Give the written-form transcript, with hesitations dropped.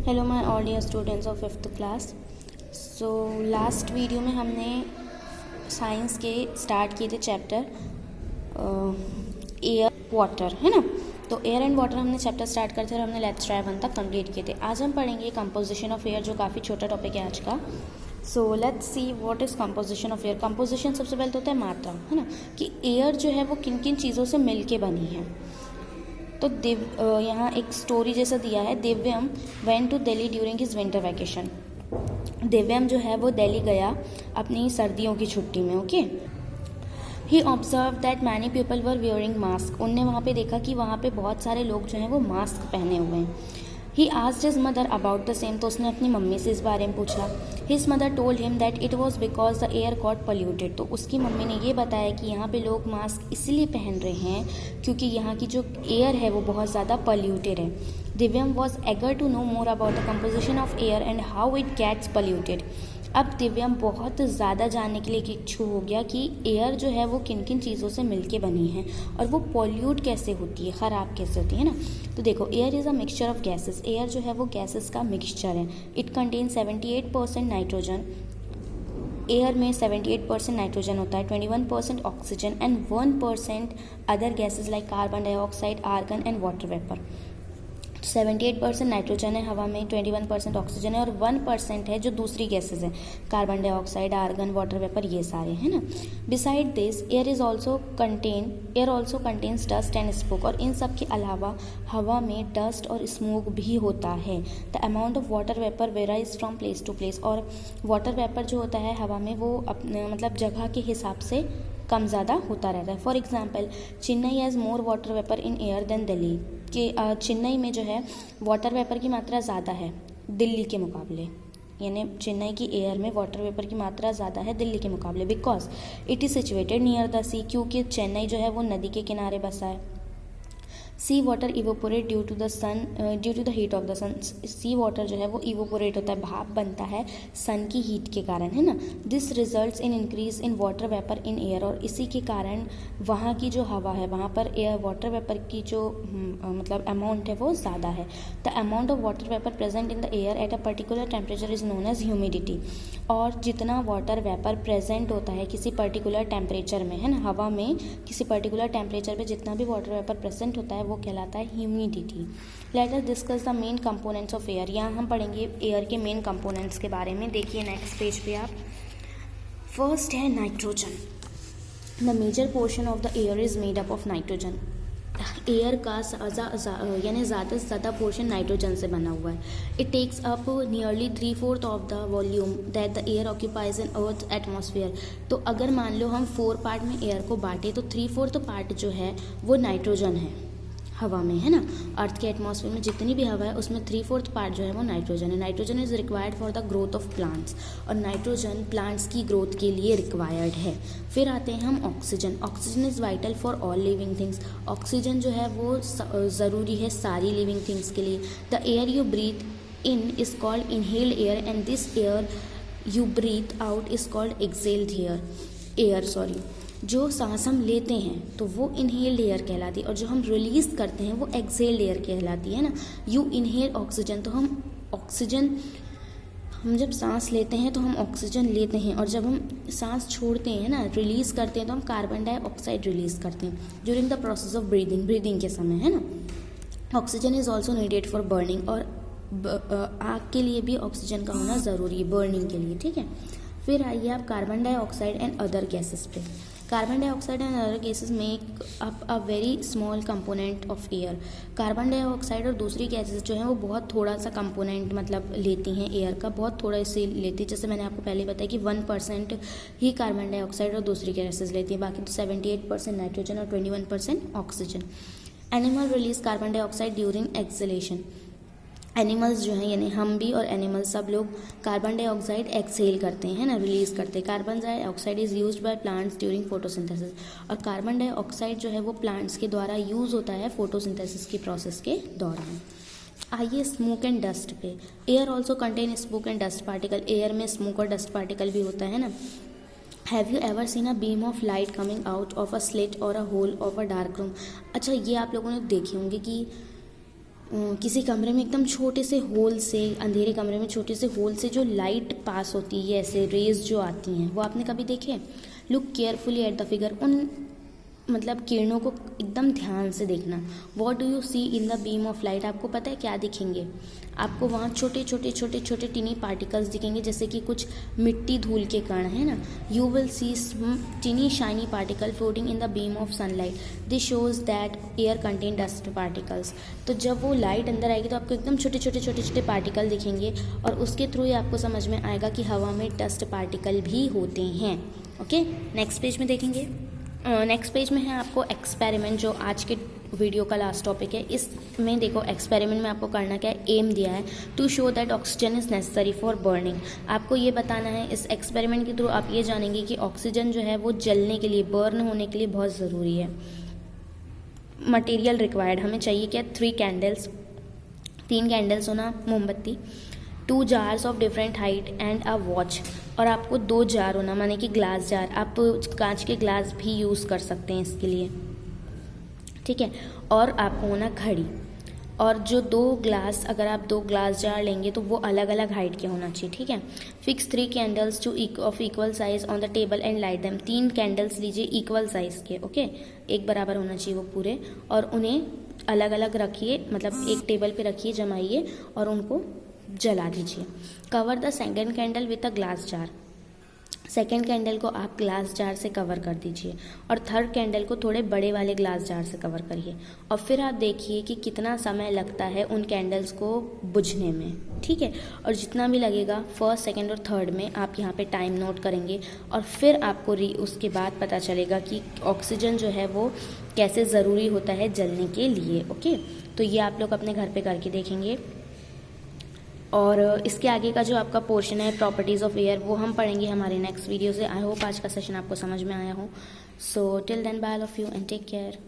Hello my all dear students of 5th class. So last video में हमने science के start किए थे चैप्टर एयर वाटर, है ना। तो एयर एंड वाटर हमने चैप्टर स्टार्ट करते थे और हमने लेट्स ट्राई 1 तक कंप्लीट किए थे। आज हम पढ़ेंगे कंपोजिशन ऑफ एयर, जो काफ़ी छोटा टॉपिक है आज का। So let's see what is composition of air. Composition सबसे पहले तो होता है मात्रा, है ना, कि एयर जो है वो किन किन चीज़ों से मिल के बनी है। तो यहाँ एक स्टोरी जैसा दिया है। Divyam went to Delhi during his winter vacation. Divyam जो है वो दिल्ली गया अपनी सर्दियों की छुट्टी में। Okay, he observe that many people were wearing mask. उनने वहाँ पे देखा कि वहाँ पे बहुत सारे लोग जो हैं वो मास्क पहने हुए हैं। He asked his mother about the same. तो उसने अपनी मम्मी से इस बारे में पूछा। His mother told him that it was because the air got polluted. तो उसकी मम्मी ने ये बताया कि यहाँ पे लोग मास्क इसलिए पहन रहे हैं क्योंकि यहाँ की जो एयर है वो बहुत ज़्यादा पोल्यूटेड है। Divyam was eager to know more about the composition of air and how it gets polluted. अब दिव्यम बहुत ज़्यादा जानने के लिए इच्छुक हो गया कि एयर जो है वो किन किन चीज़ों से मिलके बनी है और वो पॉल्यूट कैसे होती है, ख़राब कैसे होती है ना। तो देखो, air is a mixture of gases. Air जो है वो गैसेस का मिक्सचर है। It contain 78% nitrogen. एयर में 78% नाइट्रोजन होता है, 21% oxygen and 1% other gases like carbon dioxide, argon and water vapour. 78% nitrogen है हवा में, 21% ऑक्सीजन है और 1% है जो दूसरी गैसेज हैं, carbon dioxide, argon, water vapour, ये सारे, है ना। Beside this air also contains dust and smoke. और इन सब के अलावा हवा में डस्ट और स्मोक भी होता है। The amount of water vapour varies from place to place. और वाटर वेपर जो होता है हवा में वो अपने मतलब जगह के हिसाब से कम ज़्यादा होता रहता है। For example, Chennai has more water vapour in air than Delhi. कि चेन्नई में जो है वाटर वेपर की मात्रा ज़्यादा है दिल्ली के मुकाबले, यानी चेन्नई की एयर में वाटर वेपर की मात्रा ज़्यादा है दिल्ली के मुकाबले। Because it is situated near the sea, क्योंकि चेन्नई जो है वो नदी के किनारे बसा है। Sea water evaporate due to the heat of the sun. Sea water जो है वो इवोपोरेट होता है, भाप बनता है सन की हीट के कारण, है ना। This results in increase in water vapour in air. और इसी के कारण वहाँ की जो हवा है वहाँ पर एयर वाटर वेपर की जो मतलब अमाउंट है वो ज़्यादा है। The amount of water vapour present in the air at a particular temperature is known as humidity. और जितना वाटर वेपर प्रेजेंट होता है किसी पर्टिकुलर टेम्परेचर में, है ना, हवा में किसी पर्टिकुलर टेम्परेचर पे जितना भी वाटर वेपर प्रेजेंट होता है वो कहलाता है humidity. Let us discuss the main components of air. यहाँ हम पढ़ेंगे एयर के मेन कंपोनेंट्स के बारे में। देखिए नेक्स्ट पेज पे आप, फर्स्ट है nitrogen. The major portion of the air is made up of nitrogen. Air का यानी ज़्यादा से ज़्यादा पोर्शन नाइट्रोजन से बना हुआ है। It takes up nearly 3/4 of the volume that the air occupies in earth atmosphere. तो अगर मान लो हम 4 पार्ट में एयर को बांटे तो 3/4 पार्ट जो है वो नाइट्रोजन है हवा में, है ना। अर्थ के एटमॉस्फेयर में जितनी भी हवा है उसमें 3/4 पार्ट जो है वो नाइट्रोजन है। Nitrogen is required for the growth of plants. और नाइट्रोजन प्लांट्स की ग्रोथ के लिए रिक्वायर्ड है। फिर आते हैं हम oxygen. Oxygen is vital for all living things. Oxygen जो है वो ज़रूरी है सारी लिविंग थिंग्स के लिए। The air you breathe in is called inhaled air and this air you breathe out is called exhaled air. जो सांस हम लेते हैं तो वो इनहेल्ड एयर कहलाती है और जो हम रिलीज़ करते हैं वो एक्सेल्ड एयर कहलाती है ना। यू इनहेल ऑक्सीजन, तो हम जब सांस लेते हैं तो हम ऑक्सीजन लेते हैं और जब हम सांस छोड़ते हैं ना, रिलीज़ करते हैं, तो हम कार्बन डाइऑक्साइड रिलीज़ करते हैं during the process of breathing के समय, है ना। Oxygen is also needed for burning. और आग के लिए भी ऑक्सीजन का होना ज़रूरी है बर्निंग के लिए, ठीक है। फिर आइए आप carbon dioxide and other gases पे। Carbon dioxide and other gases make up a very small component of air. Carbon dioxide और दूसरी गैसेस जो हैं वो बहुत थोड़ा सा कंपोनेंट मतलब लेती हैं एयर का, बहुत थोड़ा इसे लेती है। जैसे मैंने आपको पहले बताया कि 1% ही कार्बन डाइऑक्साइड और दूसरी गैसेस लेती है, बाकी तो 78% नाइट्रोजन और 21% oxygen. Animal release carbon dioxide during exhalation. Animals जो हैं यानी हम भी और एनिमल सब लोग कार्बन डाइऑक्साइड एक्सहेल करते हैं ना, रिलीज करते हैं। Carbon dioxide is used by plants during photosynthesis. और कार्बन डाइऑक्साइड जो है वो प्लांट्स के द्वारा यूज़ होता है फोटोसिंथेसिस की प्रोसेस के दौरान। आइए स्मोक एंड डस्ट पे। Air also contain smoke and dust particle. Air में स्मोक और डस्ट पार्टिकल भी होता है ना। Have you ever seen a beam of light coming out of a slit और a hole of a dark room. अच्छा, ये आप लोगों ने देखे होंगे कि किसी कमरे में एकदम छोटे से होल से, अंधेरे कमरे में छोटे से होल से जो लाइट पास होती है, ऐसे रेज जो आती हैं, वो आपने कभी देखे? Look carefully at the figure, उन मतलब किरणों को एकदम ध्यान से देखना। What do you see in the beam of light, आपको पता है क्या दिखेंगे? आपको वहाँ छोटे छोटे छोटे छोटे टिनी पार्टिकल्स दिखेंगे, जैसे कि कुछ मिट्टी धूल के कण है ना। You will see टिनी shiny particle floating in the beam of sunlight, this shows that air contain dust particles. तो जब वो लाइट अंदर आएगी तो आपको एकदम छोटे छोटे छोटे छोटे पार्टिकल दिखेंगे, और उसके थ्रू ही आपको समझ में आएगा कि हवा में डस्ट पार्टिकल भी होते हैं। ओके, नेक्स्ट पेज में देखेंगे। नेक्स्ट पेज में है आपको एक्सपेरिमेंट, जो आज के वीडियो का लास्ट टॉपिक है। इसमें देखो एक्सपेरिमेंट में आपको करना क्या है, एम दिया है to show that oxygen is necessary for burning. आपको ये बताना है, इस एक्सपेरिमेंट के थ्रू आप ये जानेंगे कि ऑक्सीजन जो है वो जलने के लिए, बर्न होने के लिए बहुत ज़रूरी है। मटेरियल रिक्वायर्ड, हमें चाहिए क्या? 3 कैंडल्स, 3 कैंडल्स होना, मोमबत्ती, 2 jars of different height and a watch. और आपको 2 जार होना, माने कि ग्लास जार, आप कांच के ग्लास भी यूज़ कर सकते हैं इसके लिए, ठीक है। और आपको होना घड़ी, और जो 2 ग्लास, अगर आप 2 ग्लास जार लेंगे तो वो अलग अलग हाइट के होना चाहिए, ठीक है। Fix 3 candles two of equal size on the table and light them, 3 candles लीजिए इक्वल साइज के, ओके, एक बराबर होना चाहिए वो पूरे, और उन्हें अलग अलग रखिए, मतलब एक टेबल पे रखिए, जमाइए और उनको जला दीजिए। Cover the second candle with a glass jar, second candle को आप ग्लास जार से कवर कर दीजिए, और थर्ड कैंडल को थोड़े बड़े वाले ग्लास जार से कवर करिए, और फिर आप देखिए कि कितना समय लगता है उन कैंडल्स को बुझने में, ठीक है। और जितना भी लगेगा फर्स्ट, सेकंड और थर्ड में आप यहाँ पे टाइम नोट करेंगे, और फिर आपको उसके बाद पता चलेगा कि ऑक्सीजन जो है वो कैसे ज़रूरी होता है जलने के लिए, ओके। तो ये आप लोग अपने घर पर करके देखेंगे। और इसके आगे का जो आपका पोर्शन है प्रॉपर्टीज़ ऑफ एयर, वो हम पढ़ेंगे हमारे नेक्स्ट वीडियो से। आई होप आज का सेशन आपको समझ में आया हो। So till then bye all of you and take care.